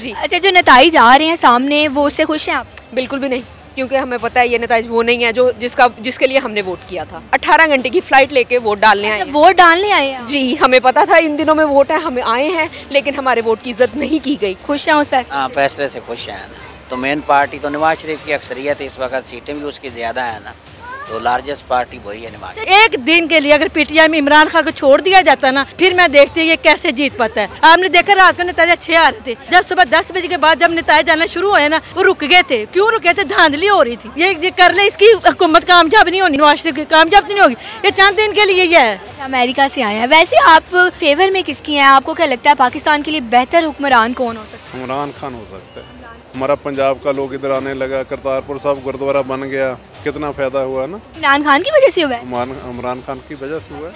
जी। अच्छा, जो नताइज आ रहे हैं सामने वो उससे खुश हैं आप? बिल्कुल भी नहीं, क्योंकि हमें पता है ये नताइज वो नहीं है जो जिसके लिए हमने वोट किया था। 18 घंटे की फ्लाइट लेके वोट डालने आए हैं। वोट डालने आए हैं? जी, हमें पता था इन दिनों में वोट है, हमें आए हैं, लेकिन हमारे वोट की इज्जत नहीं की गई। खुश हैं उस फैसले? हाँ, फैसले से खुश हैं ना। तो मेन पार्टी तो नवाज शरीफ की अक्सरियत है इस वक्त, सीटें भी उसकी ज़्यादा है ना, तो लार्जेस्ट पार्टी वही है नवाज। एक दिन के लिए अगर पीटीआई में इमरान खान को छोड़ दिया जाता ना, फिर मैं देखती ये कैसे जीत पाता है। आपने देखा रात को नेताजा 6 आ रहे थे, जब सुबह 10 बजे के बाद जब नेताजा जाना शुरू हुए ना, वो रुक गए थे। क्यों रुके थे? धांधली हो रही थी। ये कर ले, इसकी हुकूमत कामयाब नहीं होनी, नवाज शरीफ की कामयाब नहीं होगी। ये चंद दिन के लिए ये है। अमेरिका से आए हैं, वैसे आप फेवर में किसकी हैं? आपको क्या लगता है पाकिस्तान के लिए बेहतर हुक्मरान कौन हो सकता है? इमरान खान हो सकता है। हमारा पंजाब का लोग इधर आने लगा, करतारपुर साहब गुरुद्वारा बन गया, कितना फायदा हुआ ना। इमरान खान की वजह से हुआ है? इमरान खान की वजह से हुआ है।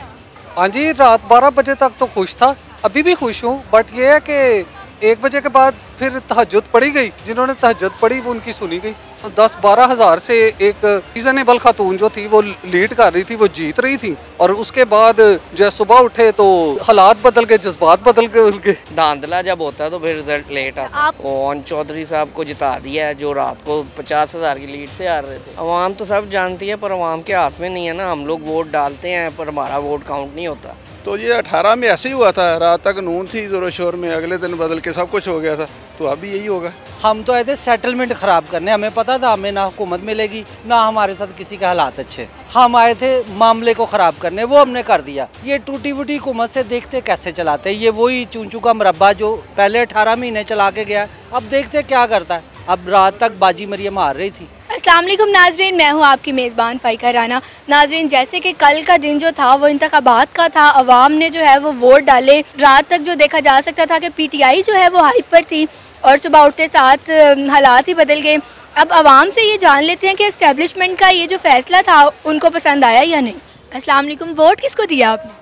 हाँ जी, रात 12 बजे तक तो खुश था, अभी भी खुश हूँ, बट ये है कि 1 बजे के बाद फिर तहज्जुद पढ़ी गई। जिन्होंने तहज्जुद पढ़ी वो उनकी सुनी गई। 10-12 हज़ार से एक रीजनेबल खातून जो थी वो लीड कर रही थी, वो जीत रही थी। और उसके बाद जो सुबह उठे तो हालात बदल गए, जज्बात बदल गए उनके। धांधला जब होता है तो फिर रिजल्ट लेट आता है। ओन चौधरी साहब को जिता दिया है, जो रात को 50,000 की लीड से हार रहे थे। अवाम तो सब जानती है, पर अवाम के हाथ में नहीं है ना। हम लोग वोट डालते हैं पर हमारा वोट काउंट नहीं होता। तो ये 18 में ऐसे ही हुआ था, रात तक नून थी जोर शोर में, अगले दिन बदल के सब कुछ हो गया था, तो अभी यही होगा। हम तो आए थे सेटलमेंट खराब करने, हमें पता था हमें ना हुकूमत मिलेगी ना हमारे साथ किसी के हालात अच्छे। हम आए थे मामले को ख़राब करने, वो हमने कर दिया। ये टूटी फूटी हुकूमत से देखते कैसे चलाते हैं। ये वही चूंचू का मुरब्बा जो पहले 18 महीने चला के गया, अब देखते क्या करता है। अब रात तक बाजी मरियम हार रही थी। अस्सलाम वालेकुम नाजरीन, मैं हूँ आपकी मेज़बान फ़ाइका राना। नाजरीन, जैसे कि कल का दिन जो था वो इंतखाबात का था, अवाम ने जो है वो वोट डाले। रात तक जो देखा जा सकता था कि पीटीआई जो है वो हाइप पर थी और सुबह उठते साथ हालात ही बदल गए। अब आवाम से ये जान लेते हैं कि एस्टेब्लिशमेंट का ये जो फैसला था उनको पसंद आया या नहीं। अस्सलाम वालेकुम, वोट किसको दिया आपने?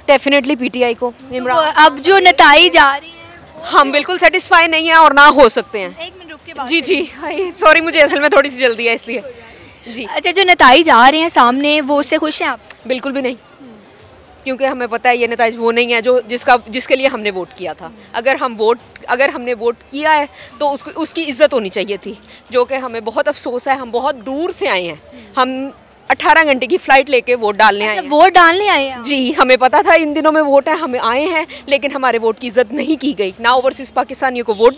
डेफिनेटली पीटीआई को। इमरान, तो अब जो नताइज आ रही है हम बिल्कुल सेटिस्फाई नहीं है और ना हो सकते हैं। एक मिनट रुक के बात जी जी, सॉरी, मुझे असल में थोड़ी सी जल्दी है इसलिए जी। अच्छा, जो नताइज आ रहे हैं सामने वो उससे खुश हैं आप? बिल्कुल भी नहीं, क्योंकि हमें पता है ये नताइज वो नहीं है जो जिसके लिए हमने वोट किया था। अगर हमने वोट किया है तो उसकी इज्जत होनी चाहिए थी, जो कि हमें बहुत अफसोस है। हम बहुत दूर से आए हैं, हम 18 घंटे की फ्लाइट लेके वोट डालने आए हैं। वोट डालने आए हैं? जी, हमें पता था इन दिनों में वोट है, हमें आए हैं, लेकिन हमारे वोट की इज्जत नहीं की गई ना। ओवरसीज़ पाकिस्तानियों को वोट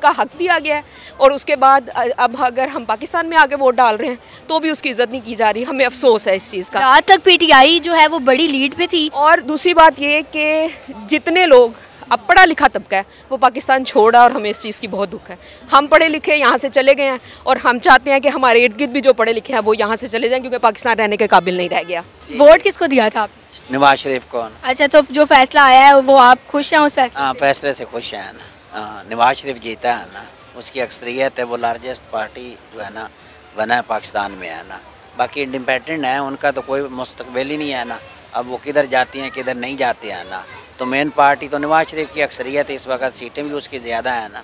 का हक दिया गया है, और उसके बाद अब अगर हम पाकिस्तान में आके वोट डाल रहे हैं तो भी उसकी इज्जत नहीं की जा रही। हमें अफसोस है इस चीज़ का। रात तक पीटीआई जो है वो बड़ी लीड पे थी। और दूसरी बात ये कि जितने लोग अब पढ़ा लिखा तबका है वो पाकिस्तान छोड़ा, और हमें इस चीज़ की बहुत दुख है। हम पढ़े लिखे यहाँ से चले गए हैं, और हम चाहते हैं कि हमारे इर्द गिर्द भी जो पढ़े लिखे हैं वो यहाँ से चले जाएं, क्योंकि पाकिस्तान रहने के काबिल नहीं रह गया। वोट किसको दिया था आपने? नवाज शरीफ को। अच्छा, तो जो फैसला आया है वो आप खुश हैं उस फैसले? हाँ, फैसले से खुश हैं ना। नवाज शरीफ जीता है ना, उसकी अक्सरियत है, वो लार्जेस्ट पार्टी जो है ना बना है पाकिस्तान में है ना। बाकी इंडिपेंडेंट है, उनका तो कोई मुस्तकबिल ही नहीं है ना। अब वो किधर जाती हैं किधर नहीं जाते हैं ना। तो मेन पार्टी तो नवाज शरीफ की अक्सरियत है इस वक्त, सीटें भी उसकी ज़्यादा है ना,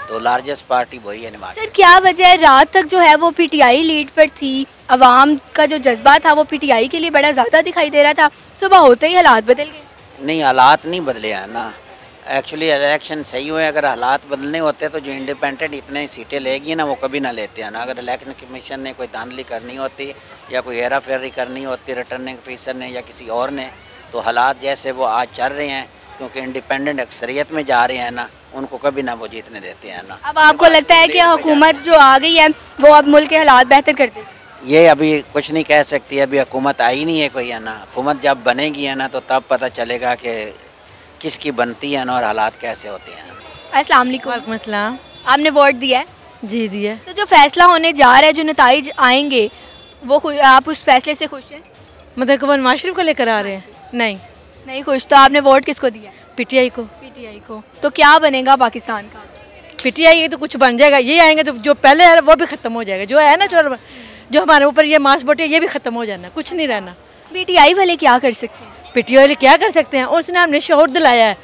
तो लार्जेस्ट पार्टी वही है नवाज। सर, क्या वजह है रात तक जो है वो पीटीआई लीड पर थी? अवाम का जो जज्बा था वो पीटीआई के लिए बड़ा ज़्यादा दिखाई दे रहा था, सुबह होते ही हालात बदल गए। नहीं, हालात नहीं बदले हैं ना। एक्चुअली इलेक्शन सही हुए, अगर हालात बदलने होते तो जो इंडिपेंडेंट इतने सीटें लेगी ना वो कभी ना लेते हैं ना। अगर इलेक्शन कमीशन ने कोई धांधली करनी होती या कोई हेरा फेरी करनी होती रिटर्निंग ऑफिसर ने या किसी और ने, तो हालात जैसे वो आज चल रहे हैं, क्योंकि इंडिपेंडेंट अक्सरियत में जा रहे हैं ना, उनको कभी ना वो जीतने देते हैं ना। अब आपको लगता है कि हुकूमत जो आ गई है वो अब मुल्क के हालात बेहतर कर देगी? ये अभी कुछ नहीं कह सकती, अभी हुकूमत आई नहीं है कोई है ना। हुकूमत जब बनेगी है ना तो तब पता चलेगा कि किसकी बनती है ना और हालात कैसे होते हैं। अस्सलाम वालेकुम। वालेकुम अस्सलाम। आपने वोट दिया है? जी दिया। तो जो फैसला होने जा रहा है, जो नताइज आएंगे, वो आप उस फैसले से खुश हैं? मतलब कि वो नवाज शरीफ को लेकर आ रहे हैं? नहीं खुश। तो आपने वोट किसको दिया? पीटीआई को। पीटीआई को। तो क्या बनेगा पाकिस्तान का? पीटीआई तो कुछ बन जाएगा, ये आएंगे तो जो पहले है वो भी ख़त्म हो जाएगा। जो है ना जो हमारे ऊपर ये मांस बोटे ये भी ख़त्म हो जाना, कुछ नहीं रहना। पीटीआई वाले क्या कर सकते हैं? पीटीआई वाले क्या कर सकते हैं? उसने हमने शऊर दिलाया है,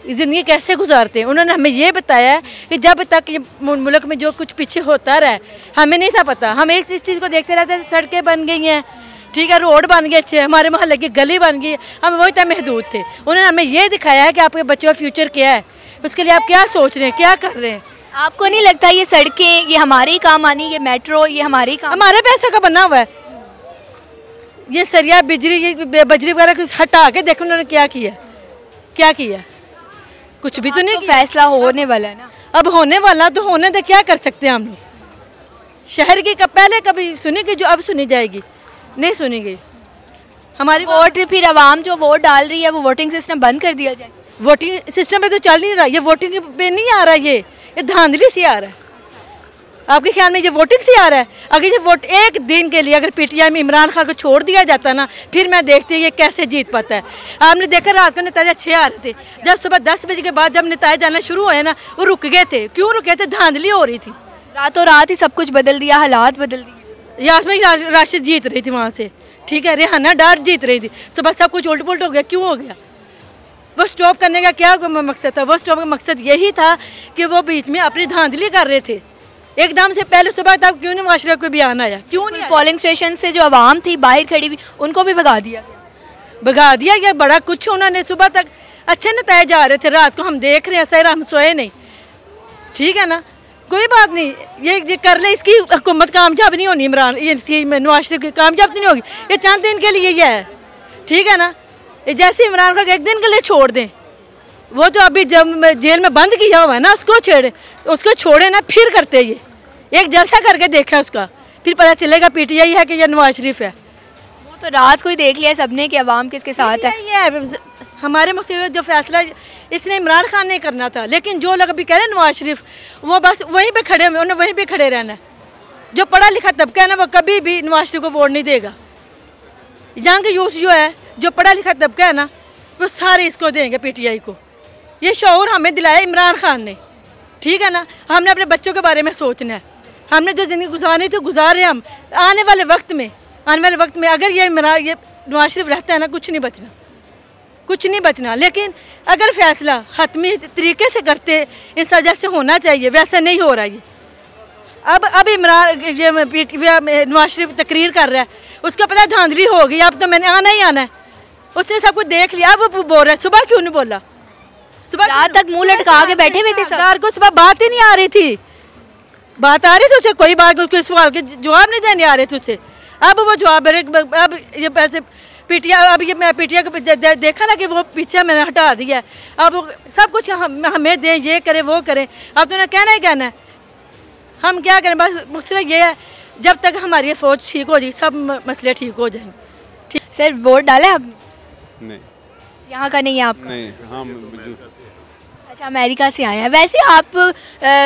ज़िंदगी कैसे गुजारते हैं। उन्होंने हमें ये बताया है कि जब तक ये मुल्क में जो कुछ पीछे होता रहा हमें नहीं था पता। हम एक इस चीज़ को देखते रहते थे, सड़कें बन गई हैं, ठीक है, रोड बन गए अच्छे, हमारे मोहल्ले की गली बन गई, हम वही तक महदूद थे। उन्होंने हमें ये दिखाया है कि आपके बच्चों का फ्यूचर क्या है। उसके लिए आप क्या सोच रहे हैं, क्या कर रहे हैं? आपको नहीं लगता ये सड़कें ये हमारे ही काम आनी, ये मेट्रो ये हमारे ही काम? हमारे पैसों का बना हुआ है। ये सरिया बिजली ये बजरी वगैरह कुछ हटा के देखो उन्होंने क्या किया, क्या किया? कुछ भी तो नहीं किया। फैसला होने वाला है ना, अब होने वाला तो होने दे, क्या कर सकते हैं हम लोग? शहर की पहले कभी सुनी कि जो अब सुनी जाएगी, नहीं सुनी गई हमारी वोट। फिर आवाम जो वोट डाल रही है वो वोटिंग सिस्टम बंद कर दिया जाए। वोटिंग सिस्टम पे तो चल नहीं रहा, ये वोटिंग पे नहीं आ रहा, ये धांधली से आ रहा है। आपके ख्याल में ये वोटिंग से आ रहा है? अगर ये वोट एक दिन के लिए अगर पीटीआई में इमरान खान को छोड़ दिया जाता ना, फिर मैं देखती ये कैसे जीत पाता है। आपने देखा रात को नेताजी अच्छे आ रहे थे, जब सुबह 10 बजे के बाद जब नेताजी जाना शुरू हुए ना, वो रुक गए थे। क्यों रुके थे? धांधली हो रही थी। रातों रात ही सब कुछ बदल दिया, हालात बदल दिए। यासमीन राशिद जीत रही थी वहाँ से, ठीक है, रेहाना डार जीत रही थी, सुबह सब कुछ उल्ट पुलट हो गया। क्यों हो गया? वो स्टॉप करने का क्या मकसद था? वो स्टॉप का मकसद यही था कि वो बीच में अपनी धांधली कर रहे थे। एकदम से पहले सुबह तक क्यों नहीं माशरे कोई बयान आया? क्यों नहीं? पोलिंग स्टेशन से जो आवाम थी बाहर खड़ी हुई उनको भी भगा दिया गया बड़ा कुछ। उन्होंने सुबह तक अच्छे नतज जा रहे थे, रात को हम देख रहे हैं, सही हम सोए नहीं, ठीक है ना, कोई बात नहीं, ये कर ले, इसकी हुकूमत कामयाब नहीं होनी, इमरान नवाज शरीफ की कामयाब नहीं होगी, ये चंद दिन के लिए ये है, ठीक है ना। जैसे इमरान खान एक दिन के लिए छोड़ दें, वो तो अभी जब जेल में बंद किया हुआ है ना, उसको छोड़े ना, फिर करते ये एक जलसा करके देखा उसका, फिर पता चलेगा पीटीआई है कि ये नवाज शरीफ है। वो तो रात को ही देख लिया सबने कि अवाम किसके साथ है। ये हमारे मुसीबत जो फैसला इसने इमरान खान ने करना था, लेकिन जो लोग अभी कह रहे हैं नवाज शरीफ, वो बस वहीं पे खड़े हुए, उन्हें वहीं पे खड़े रहना है। जो पढ़ा लिखा तबका है ना, वो कभी भी नवाज शरीफ को वोट नहीं देगा। यंग यूथ जो है, जो पढ़ा लिखा तबका है ना, वो सारे इसको देंगे, पीटीआई को। ये शऊर हमें दिलाया इमरान खान ने, ठीक है ना। हमने अपने बच्चों के बारे में सोचना है, हमने जो ज़िंदगी गुजारनी थी गुजार रहे हम। आने वाले वक्त में अगर ये नवाज शरीफ रहता है ना, कुछ नहीं बचना। लेकिन अगर फैसला हतमी तरीके से करते, इस वजह से होना चाहिए, वैसा नहीं हो रहा ये। अब इमरान ये नवाज शरीफ तकरीर कर रहा है, उसको पता धांधली हो गई, अब तो मैंने आना ही आना है, उसने सब कुछ देख लिया। अब वो बोल रहा है, सुबह क्यों नहीं बोला? सुबह रात तक मुंह लटका के बैठे हुए थे सरदार को, सुबह बात ही नहीं आ रही थी, बात आ रही थी उसे, कोई बात कोई सवाल के जवाब नहीं देने आ रहे थे उसे। अब वो जवाब, अब ये पैसे पीटीआई, अब ये मैं पीटीआई को देखा ना कि वो पीछे मैंने हटा दिया, अब सब कुछ हमें दें, ये करें वो करें, अब तो उन्हें कहना ही कहना है। हम क्या करें? बस मुझसे ये है, जब तक हमारी फौज ठीक हो जाएगी, सब मसले ठीक हो जाएंगे। ठीक सर, वोट डाला है आपने? नहीं, यहाँ का नहीं है आपका? नहीं, हम अच्छा, अमेरिका से आए हैं। वैसे आप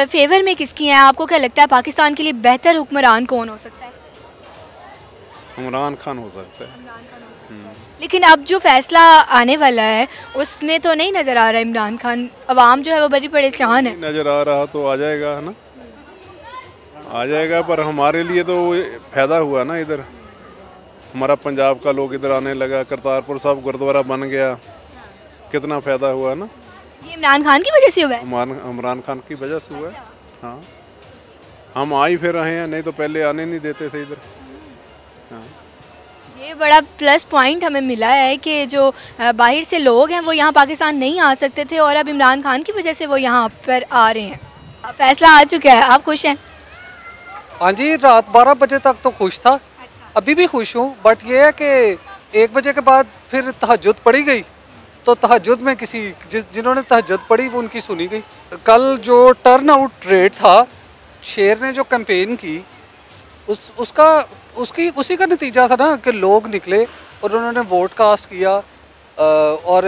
फेवर में किसकी हैं? आपको क्या लगता है पाकिस्तान के लिए बेहतर हुक्मरान कौन हो सकता है? इमरान खान हो सकता है। लेकिन अब जो फैसला आने वाला है उसमें तो नहीं नज़र आ रहा इमरान खान, अवाम जो है वो बड़ी परेशान है। नज़र आ रहा तो आ जाएगा, है ना, आ जाएगा, पर हमारे लिए तो फ़ायदा हुआ ना, इधर हमारा पंजाब का लोग इधर आने लगा, करतारपुर साहब गुरुद्वारा बन गया, कितना फ़ायदा हुआ ना। ये इमरान खान की वजह से हुआ है? इमरान खान की वजह से हुआ है, हाँ। हम आ ही फिर रहे हैं, नहीं तो पहले आने नहीं देते थे इधर, हाँ। ये बड़ा प्लस पॉइंट हमें मिला है कि जो बाहर से लोग हैं वो यहाँ पाकिस्तान नहीं आ सकते थे, और अब इमरान खान की वजह से वो यहाँ पर आ रहे हैं। फैसला आ चुका है, आप खुश हैं? हाँ जी, रात 12 बजे तक तो खुश था, अभी भी खुश हूँ, बट ये है कि 1 बजे के बाद फिर तहज्जुद पढ़ी गई, तो तहज्जुद में जिन्होंने तहज्जुद पढ़ी वो उनकी सुनी गई। कल जो टर्न आउट रेट था, शेर ने जो कैंपेन की, उसी का नतीजा था ना कि लोग निकले और उन्होंने वोट कास्ट किया, और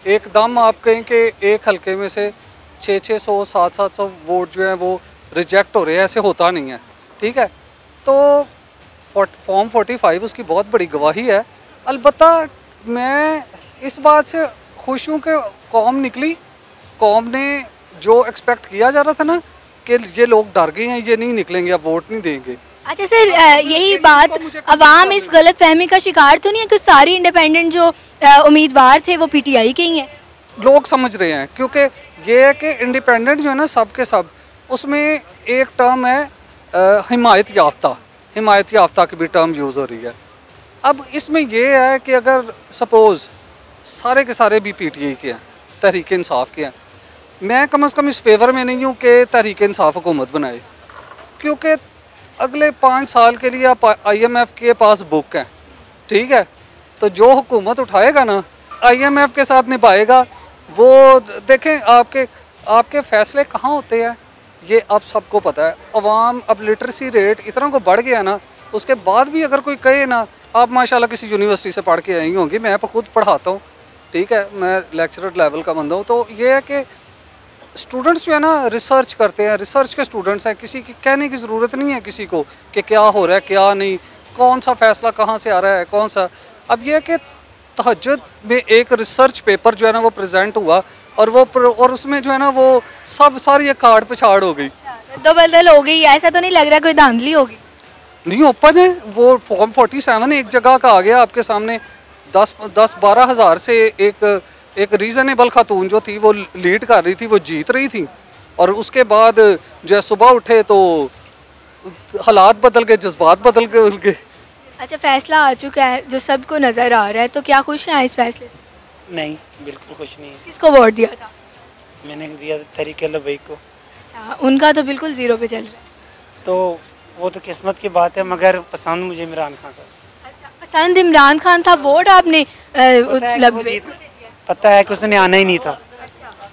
एकदम आप कहें कि एक हलके में से 600 700 वोट जो है वो रिजेक्ट हो रहे हैं, ऐसे होता नहीं है, ठीक है। तो फॉर्म 45 उसकी बहुत बड़ी गवाही है। अलबत्ता मैं इस बात से खुश हूँ कि कौम निकली, कौम ने जो एक्सपेक्ट किया जा रहा था ना कि ये लोग डर गए हैं, ये नहीं निकलेंगे, अब वोट नहीं देंगे। अच्छा सर, यही बात, अवाम इस गलत फहमी का शिकार तो नहीं है कि सारी इंडिपेंडेंट जो उम्मीदवार थे वो पीटीआई के ही हैं? लोग समझ रहे हैं, क्योंकि ये है कि इंडिपेंडेंट जो है ना, सब के सब, उसमें एक टर्म है हिमायत याफ्ता की भी टर्म यूज़ हो रही है। अब इसमें यह है कि अगर सपोज़ सारे के सारे भी पीटीआई के हैं, तहरीक इंसाफ के हैं, मैं कम से कम इस फेवर में नहीं हूँ कि तहरीक इंसाफ हुकूमत बनाए, क्योंकि अगले 5 साल के लिए आप IMF के पास बुक हैं, ठीक है। तो जो हुकूमत उठाएगा ना IMF के साथ निभाएगा। वो देखें आपके फैसले कहाँ होते हैं ये अब सबको पता है। अवाम अब लिटरेसी रेट इतना को बढ़ गया ना, उसके बाद भी अगर कोई कहे ना, आप माशाल्लाह किसी यूनिवर्सिटी से पढ़ के आई होंगी, मैं खुद पढ़ाता हूँ, ठीक है, मैं लेक्चरर लेवल का बंदा हूँ। तो ये है कि स्टूडेंट्स जो है ना रिसर्च करते हैं, रिसर्च के स्टूडेंट्स हैं, किसी की कहने की ज़रूरत नहीं है किसी को कि क्या हो रहा है क्या नहीं, कौन सा फैसला कहाँ से आ रहा है कौन सा। अब यह है कि तहज्जुद में एक रिसर्च पेपर जो है ना वो प्रेजेंट हुआ और उसमें जो है ना वो सारी एक कार्ड पछाड़ हो गई, तो बदल हो गई। ऐसा तो नहीं लग रहा कोई धांधली होगी? नहीं, ओपन है वो फॉर्म 47 एक जगह का आ गया आपके सामने। 10-12 हज़ार से एक रीज़नेबल खातून जो थी वो लीड कर रही थी, वो जीत रही थी। और उसके बाद जो है सुबह उठे तो हालात बदल गए, जज्बात बदल गए। अच्छा, फैसला आ चुका है जो सबको नज़र आ रहा है, तो क्या खुश हैं इस फैसले से? नहीं, बिल्कुल खुश नहीं। किसको वोट दिया था? मैंने दिया तहरीक लबैक को। अच्छा, उनका तो बिल्कुल ज़ीरो पे चल रहा है। तो वो तो किस्मत की बात है, मगर पसंद मुझे इमरान खान का। अच्छा, पसंद इमरान खान था, वोट आपने पता है कि उसने आना ही नहीं था।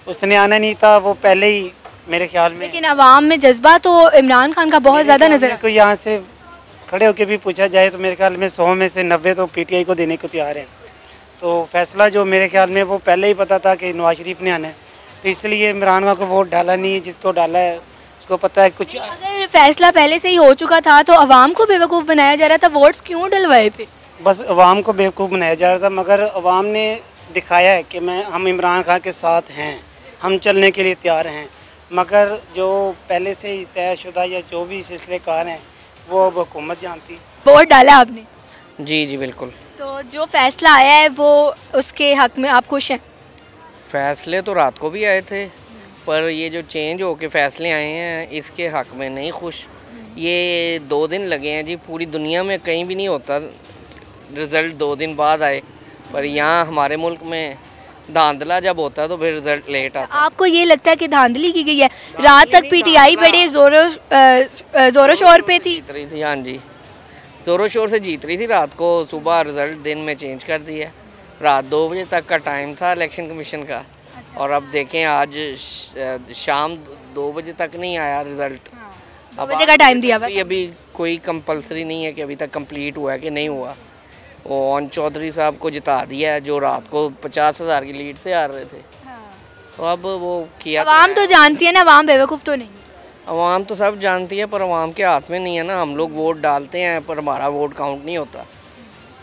उसने आना नहीं था, वो पहले ही मेरे ख्याल में। लेकिन अवाम में जज्बा तो इमरान खान का बहुत ज़्यादा नजर को यहाँ से खड़े होकर भी पूछा जाए तो मेरे ख्याल में 100 में से 90 तो PTI को देने को तैयार हैं। तो फैसला जो मेरे ख्याल में वो पहले ही पता था कि नवाज शरीफ ने आना है, तो इसलिए इमरान खान को वोट डाला नहीं है। जिसको डाला है उसको पता है कुछ। अगर फैसला पहले से ही हो चुका था तो अवाम को बेवकूफ़ बनाया जा रहा था, वोट्स क्यों डलवाए फिर? बस अवाम को बेवकूफ़ बनाया जा रहा था, मगर अवाम ने दिखाया है कि हम इमरान खान के साथ हैं, हम चलने के लिए तैयार हैं। मगर जो पहले से ही तयशुदा या जो भी सिलसिलेकार हैं वो अब हुकूमत जानती। वोट डाला आपने? जी बिल्कुल। तो जो फैसला आया है वो उसके हक में आप खुश हैं? फ़ैसले तो रात को भी आए थे, पर ये जो चेंज हो के फ़ैसले आए हैं इसके हक में नहीं खुश। ये 2 दिन लगे हैं जी, पूरी दुनिया में कहीं भी नहीं होता रिज़ल्ट 2 दिन बाद आए, पर यहाँ हमारे मुल्क में धांधला जब होता है तो फिर रिज़ल्ट लेट आता है। आपको ये लगता है कि धांधली की गई है? रात तक PTI बड़े ज़ोरों शोर पे थी? जीत रही थी, हाँ जी, ज़ोरों शोर से जीत रही थी रात को। सुबह रिज़ल्ट दिन में चेंज कर दिया। रात 2 बजे तक का टाइम था इलेक्शन कमीशन का। अच्छा। और अब देखें आज शाम 2 बजे तक नहीं आया रिज़ल्ट। 2 बजे का टाइम दिया हुआ? अभी कोई कंपलसरी नहीं है कि अभी तक कंप्लीट हुआ है कि नहीं हुआ। वो ओन चौधरी साहब को जिता दिया है जो रात को 50,000 की लीड से हार रहे थे। हाँ। तो अब वो किया। अवाम तो जानती है ना, अवाम बेवकूफ़ तो नहीं। अवाम तो सब जानती है, पर अवाम के हाथ में नहीं है ना। हम लोग वोट डालते हैं पर हमारा वोट काउंट नहीं होता।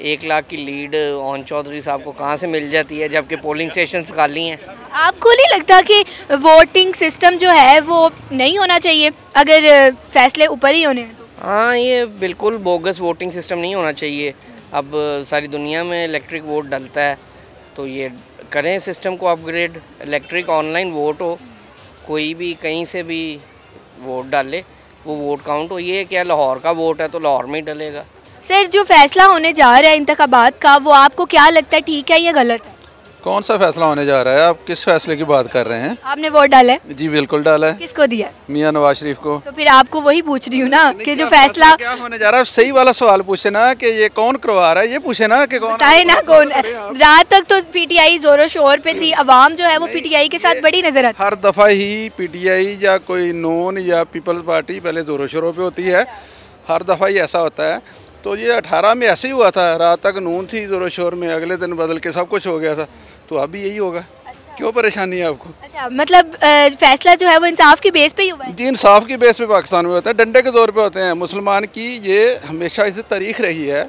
1 लाख की लीड ओन चौधरी साहब को कहाँ से मिल जाती है जबकि पोलिंग स्टेशंस खाली हैं। आपको नहीं लगता कि वोटिंग सिस्टम जो है वो नहीं होना चाहिए अगर फैसले ऊपर ही होने हैं तो? हाँ, ये बिल्कुल बोगस वोटिंग सिस्टम नहीं होना चाहिए। अब सारी दुनिया में इलेक्ट्रिक वोट डलता है, तो ये करें सिस्टम को अपग्रेड। इलेक्ट्रिक ऑनलाइन वोट हो, कोई भी कहीं से भी वोट डाले, वो वोट काउंट हो। ये क्या लाहौर का वोट है तो लाहौर में ही डलेगा। सर, जो फैसला होने जा रहा है इंतखाबात का, वो आपको क्या लगता है, ठीक है या गलत है? कौन सा फैसला होने जा रहा है? आप किस फैसले की बात कर रहे हैं? आपने वोट डाला है? जी बिल्कुल डाला है। किसको दिया? मियां नवाज शरीफ को। तो फिर आपको वही पूछ रही हूँ ना कि जो फैसला क्या होने जा रहा है, सही वाला सवाल पूछे ना कि ये कौन करवा रहा है, ये पूछे ना कि कौन बताए ना कौन। रात तक तो PTI जोरों शोर पे थी, अवाम जो है वो PTI के साथ बड़ी नजर आती है। हर दफ़ा ही PTI या कोई नून या पीपल्स पार्टी पहले जोरों शोरों पे होती है, हर दफ़ा ही ऐसा होता है। तो ये 18 में ऐसे ही हुआ था, रात तक नून थी जोरों शोर में, अगले दिन बदल के सब कुछ हो गया था। तो अभी यही होगा। अच्छा। क्यों परेशानी है आपको? अच्छा, मतलब फैसला जो है वो इंसाफ की बेस पे ही हुआ है? जी, इंसाफ की बेस पे पाकिस्तान में होता है, डंडे के दौर पे होते हैं। मुसलमान की ये हमेशा इसी तारीख रही है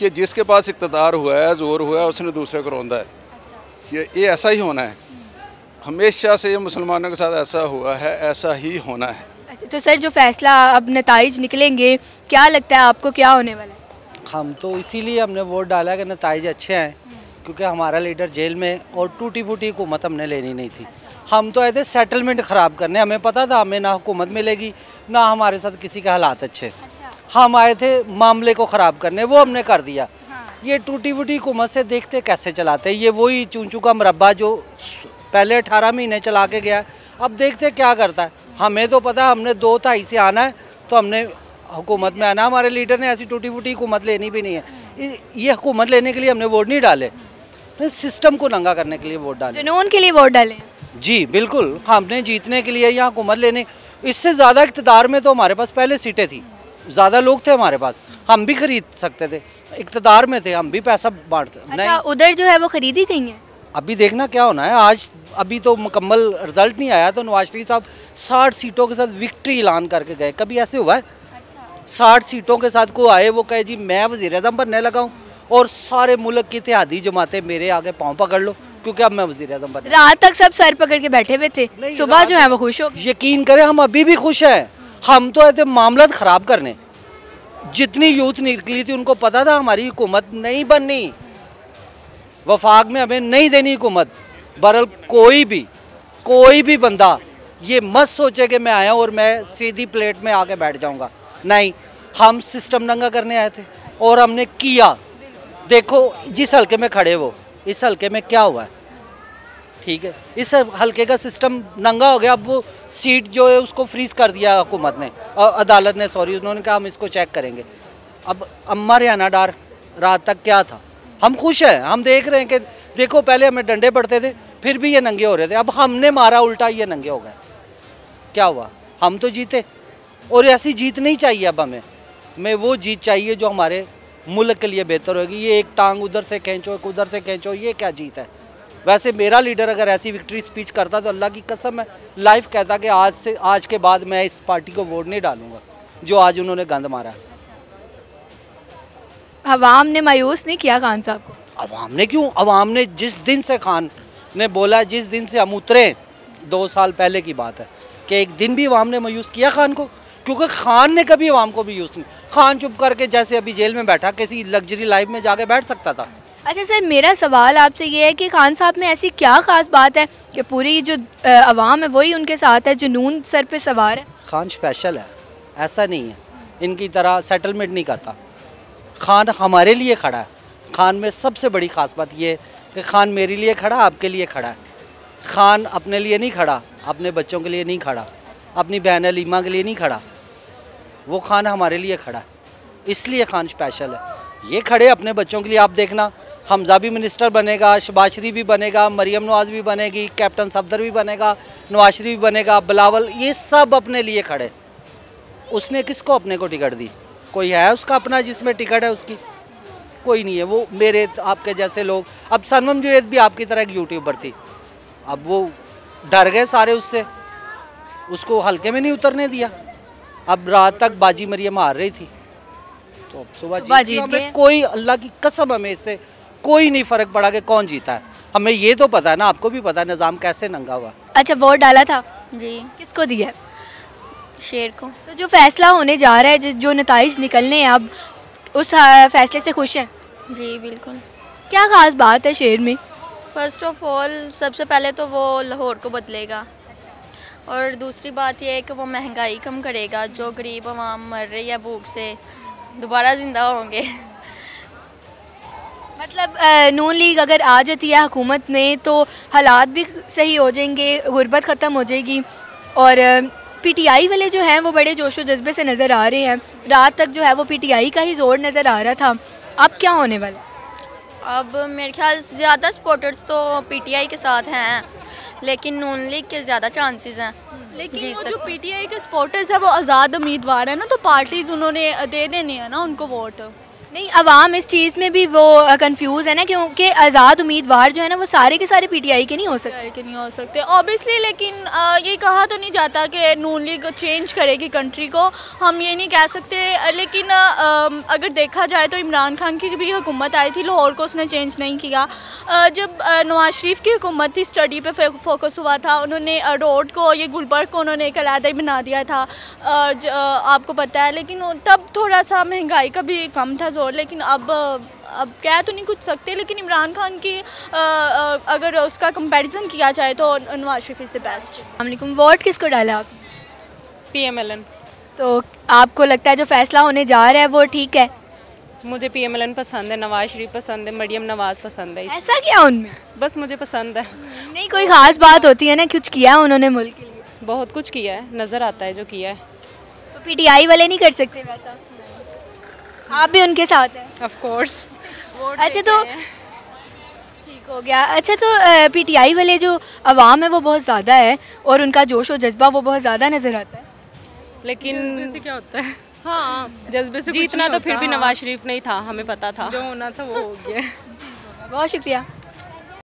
कि जिसके पास इक़्तिदार हुआ है, ज़ोर हुआ है, उसने दूसरे को रौंदा है। अच्छा। ये ऐसा ही होना है, हमेशा से ये मुसलमानों के साथ ऐसा हुआ है, ऐसा ही होना है। अच्छा, तो सर जो फैसला अब नताइज निकलेंगे, क्या लगता है आपको क्या होने वाला है? हम तो इसीलिए हमने वोट डाला कि नताइज अच्छे हैं, क्योंकि हमारा लीडर जेल में और टूटी फूटी हुकूमत हमने लेनी नहीं थी। हम तो आए थे सेटलमेंट ख़राब करने। हमें पता था हमें ना हुकूमत मिलेगी, ना हमारे साथ किसी के हालात अच्छे। हम आए थे मामले को ख़राब करने, वो हमने कर दिया। ये टूटी फूटी हुकूमत से देखते कैसे चलाते, ये वही चूंचू का मुरब्बा जो पहले 18 महीने चला के गया, अब देखते क्या करता है। हमें तो पता है हमने 2-2.5 से आना है, तो हमने हुकूमत में आना। हमारे लीडर ने ऐसी टूटी फूटी हुकूमत लेनी भी नहीं है। ये हुकूमत लेने के लिए हमने वोट नहीं डाले, तो सिस्टम को नंगा करने के लिए वोट डाले, जुनून के लिए वोट डाले। जी बिल्कुल, हमने जीतने के लिए या हुकूमत लेने। इससे ज़्यादा इक़्तिदार में तो हमारे पास पहले सीटें थी, ज़्यादा लोग थे हमारे पास, हम भी खरीद सकते थे, इक़्तिदार में थे, हम भी पैसा बांटते। अच्छा, उधर जो है वो खरीदी गई है। अभी देखना क्या होना है। आज अभी तो मुकम्मल रिजल्ट नहीं आया, तो नवाज शरीफ साहब 60 सीटों के साथ विक्ट्री ऐलान करके गए। कभी ऐसे हुआ है? 60 सीटों के साथ को आए, वो कहे जी मैं वज़ीर-ए-आज़म बनने लगा हूँ, और सारे मुल्क की इत्तेहादी जमातें मेरे आगे पाँव पकड़ लो, क्योंकि अब मैं वज़ीर-ए-आज़म बन। रात तक सब सर पकड़ के बैठे हुए थे, सुबह जो है वो खुश हो। यकीन करें हम अभी भी खुश हैं। हम तो ऐसे मामला ख़राब करने, जितनी यूथ निकली थी उनको पता था हमारी हुकूमत नहीं बननी, वफाक में हमें नहीं देनी हुकूमत। बहरहाल कोई भी बंदा ये मत सोचे कि मैं आया और मैं सीधी प्लेट में आके बैठ जाऊंगा। नहीं, हम सिस्टम नंगा करने आए थे और हमने किया। देखो जिस हल्के में खड़े वो, इस हल्के में क्या हुआ है, ठीक है, इस हल्के का सिस्टम नंगा हो गया। अब वो सीट जो है उसको फ्रीज कर दिया हुकूमत ने, अदालत ने, सॉरी, उन्होंने कहा हम इसको चेक करेंगे। अब अम्मा रियाना डार रात तक क्या था? हम खुश हैं, हम देख रहे हैं कि देखो पहले हमें डंडे पड़ते थे, फिर भी ये नंगे हो रहे थे, अब हमने मारा उल्टा, ये नंगे हो गए। क्या हुआ? हम तो जीते, और ऐसी जीत नहीं चाहिए। अब हमें वो जीत चाहिए जो हमारे मुल्क के लिए बेहतर होगी। ये एक टांग उधर से खींचो, एक उधर से खींचो, ये क्या जीत है? वैसे मेरा लीडर अगर ऐसी विक्ट्री स्पीच करता तो अल्लाह की कसम मैं लाइव कहता कि आज के बाद मैं इस पार्टी को वोट नहीं डालूंगा जो आज उन्होंने गंद मारा है। अवाम ने मायूस नहीं किया खान साहब को? अवाम ने क्यों? अवाम ने जिस दिन से खान ने बोला, जिस दिन से हम उतरे, 2 साल पहले की बात है, कि एक दिन भी अवाम ने मायूस किया खान को? क्योंकि खान ने कभी अवाम को भी यूज़ नहीं। खान चुप करके जैसे अभी जेल में बैठा, किसी लग्जरी लाइफ में जाके बैठ सकता था। अच्छा सर, मेरा सवाल आपसे ये है कि खान साहब में ऐसी क्या ख़ास बात है कि पूरी जो अवाम है वही उनके साथ है, जुनून सर पे सवार है? खान स्पेशल है, ऐसा नहीं है इनकी तरह सेटलमेंट नहीं करता। खान हमारे लिए खड़ा है। खान में सबसे बड़ी ख़ास बात ये है कि खान मेरे लिए खड़ा, आपके लिए खड़ा है। खान अपने लिए नहीं खड़ा, अपने बच्चों के लिए नहीं खड़ा, अपनी बहन लीमा के लिए नहीं खड़ा, वो खान हमारे लिए खड़ा है, इसलिए खान स्पेशल है। ये खड़े अपने बच्चों के लिए। आप देखना, हमजा भी मिनिस्टर बनेगा, शहबाज शरीफ भी बनेगा, मरियम नवाज भी बनेगी, कैप्टन सफदर भी बनेगा, नवाज शरीफ भी बनेगा, बिलावल, ये सब अपने लिए खड़े। उसने किसको अपने को टिकट दी? कोई है उसका अपना जिसमें टिकट है उसकी? कोई नहीं है। वो मेरे आपके जैसे लोग, अब सनम जुवैद भी आपकी तरह एक यूट्यूबर थी, अब वो डर गए सारे उससे, उसको हल्के में नहीं उतरने दिया। अब रात तक बाजी मरियम हार रही थी, तो अब सुबह जीत गए। कोई, अल्लाह की कसम, हमें इससे कोई नहीं फ़र्क पड़ा कि कौन जीता है। हमें ये तो पता है ना, आपको भी पता है निज़ाम कैसे नंगा हुआ। अच्छा, वोट डाला था जी। किसको दिया? शेर को। तो जो फैसला होने जा रहा है, जो नताइज निकलने हैं, अब उस फैसले से खुश हैं? जी बिल्कुल। क्या ख़ास बात है शेर में? फ़र्स्ट ऑफ ऑल सबसे पहले तो वो लाहौर को बदलेगा, और दूसरी बात यह है कि वो महंगाई कम करेगा। जो गरीब आवाम मर रही है भूख से, दोबारा ज़िंदा होंगे। मतलब नून लीग अगर आ जाती है हुकूमत में तो हालात भी सही हो जाएंगे, गुर्बत ख़त्म हो जाएगी, और पीटीआई वाले जो हैं वो बड़े जोशो जज्बे से नज़र आ रहे हैं। रात तक जो है वो पीटीआई का ही जोर नज़र आ रहा था। अब क्या होने वाला? अब मेरे ख्याल से ज़्यादा सपोर्टर्स तो पीटीआई के साथ हैं, लेकिन नून लीग के ज़्यादा चांसेस हैं। लेकिन वो जो पीटीआई के सपोर्टर्स हैं वो आज़ाद उम्मीदवार है ना, तो पार्टीज़ उन्होंने दे देनी है ना उनको वोट। नहीं, अवाम इस चीज़ में भी वो कंफ्यूज है ना, क्योंकि आज़ाद उम्मीदवार जो है ना वो सारे के सारे पीटीआई के नहीं हो सकते ऑब्वियसली। लेकिन ये कहा तो नहीं जाता कि नून लीग चेंज करेगी कंट्री को, हम ये नहीं कह सकते। लेकिन अगर देखा जाए तो इमरान खान की भी हुकूमत आई थी, लाहौर को उसने चेंज नहीं किया। जब नवाज शरीफ की हुकूमत थी, स्टडी पे फोकस हुआ था, उन्होंने रोड को, ये गुलबर्ग को उन्होंने एक अलग ही बना दिया था, आपको पता है। लेकिन तब थोड़ा सा महंगाई का भी कम था, लेकिन अब कह तो नहीं कुछ सकते। लेकिन इमरान खान की अगर उसका कंपैरिजन किया जाए तो Nawaz Sharif is the best. अस्सलामुअलैकुम। वोट किसको डाला आप? PMLN। तो आपको लगता है जो फैसला होने जा रहा है वो ठीक है? मुझे PMLN पसंद है, नवाज शरीफ पसंद है, मरियम नवाज पसंद है। ऐसा क्या उनमें? बस मुझे पसंद है। नहीं कोई खास बात होती है ना, कुछ किया है उन्होंने मुल्क के लिए? बहुत कुछ किया है, नज़र आता है जो किया है। तो PTI वाले नहीं कर सकते वैसा? आप भी उनके साथ हैं? Of course. अच्छा तो ठीक हो गया। अच्छा तो PTI वाले जो अवाम है वो बहुत ज़्यादा है और उनका जोश और जज्बा वो बहुत ज़्यादा नज़र आता है, लेकिन से क्या होता है? हाँ, जज्बे से जीतना तो फिर भी नवाज शरीफ नहीं था, हमें पता था, जो होना था वो हो गया। बहुत शुक्रिया।